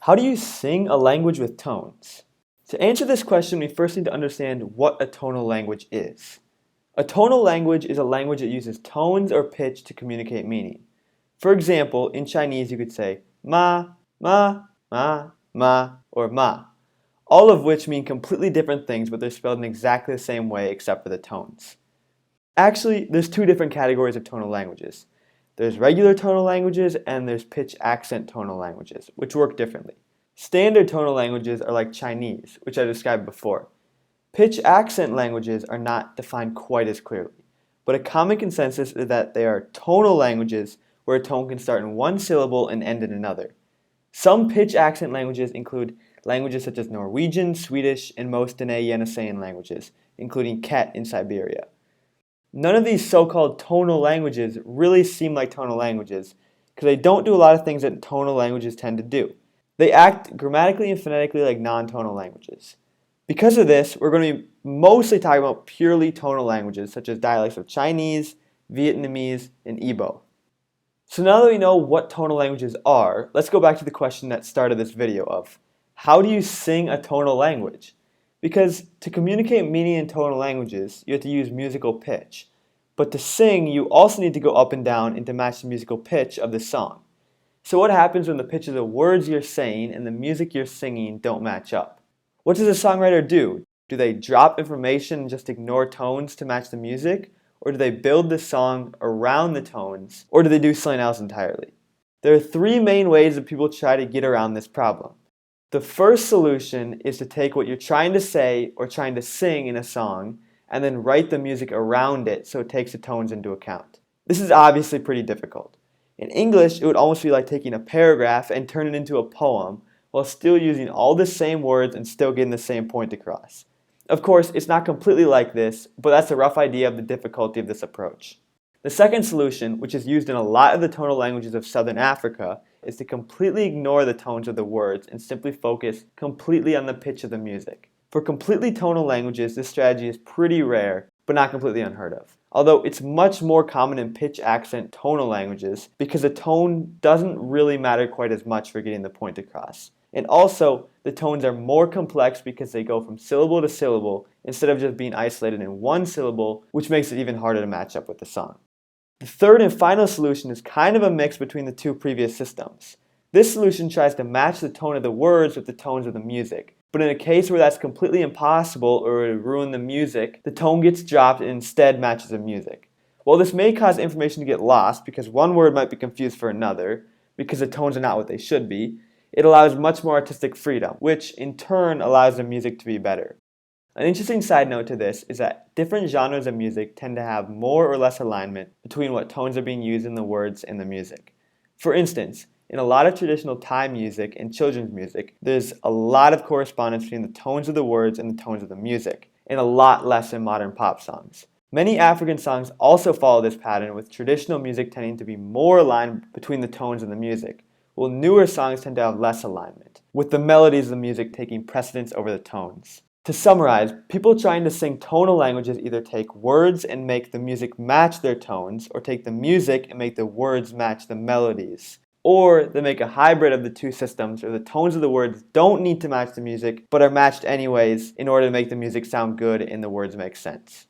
How do you sing a language with tones? To answer this question, we first need to understand what a tonal language is. A tonal language is a language that uses tones or pitch to communicate meaning. For example, in Chinese you could say ma, ma, ma, ma, or ma, all of which mean completely different things, but they're spelled in exactly the same way except for the tones. Actually, there's two different categories of tonal languages. There's regular tonal languages and there's pitch accent tonal languages, which work differently. Standard tonal languages are like Chinese, which I described before. Pitch accent languages are not defined quite as clearly, but a common consensus is that they are tonal languages where a tone can start in one syllable and end in another. Some pitch accent languages include languages such as Norwegian, Swedish, and most Dene-Yenisei languages, including Ket in Siberia. None of these so-called tonal languages really seem like tonal languages because they don't do a lot of things that tonal languages tend to do. They act grammatically and phonetically like non-tonal languages. Because of this, we're going to be mostly talking about purely tonal languages such as dialects of Chinese, Vietnamese, and Igbo. So now that we know what tonal languages are, let's go back to the question that started this video of, how do you sing a tonal language? Because to communicate meaning in tonal languages, you have to use musical pitch. But to sing, you also need to go up and down and to match the musical pitch of the song. So what happens when the pitch of the words you're saying and the music you're singing don't match up? What does a songwriter do? Do they drop information and just ignore tones to match the music? Or do they build the song around the tones? Or do they do something else entirely? There are three main ways that people try to get around this problem. The first solution is to take what you're trying to say or trying to sing in a song and then write the music around it so it takes the tones into account. This is obviously pretty difficult. In English, it would almost be like taking a paragraph and turn it into a poem while still using all the same words and still getting the same point across. Of course, it's not completely like this, but that's a rough idea of the difficulty of this approach. The second solution, which is used in a lot of the tonal languages of Southern Africa, is to completely ignore the tones of the words and simply focus completely on the pitch of the music. For completely tonal languages, this strategy is pretty rare, but not completely unheard of. Although it's much more common in pitch accent tonal languages because the tone doesn't really matter quite as much for getting the point across. And also, the tones are more complex because they go from syllable to syllable instead of just being isolated in one syllable, which makes it even harder to match up with the song. The third and final solution is kind of a mix between the two previous systems. This solution tries to match the tone of the words with the tones of the music. But in a case where that's completely impossible or it would ruin the music, the tone gets dropped and instead matches the music. While this may cause information to get lost because one word might be confused for another, because the tones are not what they should be, it allows much more artistic freedom, which in turn allows the music to be better. An interesting side note to this is that different genres of music tend to have more or less alignment between what tones are being used in the words and the music. For instance, in a lot of traditional Thai music and children's music, there's a lot of correspondence between the tones of the words and the tones of the music, and a lot less in modern pop songs. Many African songs also follow this pattern, with traditional music tending to be more aligned between the tones and the music, while newer songs tend to have less alignment, with the melodies of the music taking precedence over the tones. To summarize, people trying to sing tonal languages either take words and make the music match their tones, or take the music and make the words match the melodies. Or they make a hybrid of the two systems where the tones of the words don't need to match the music, but are matched anyways in order to make the music sound good and the words make sense.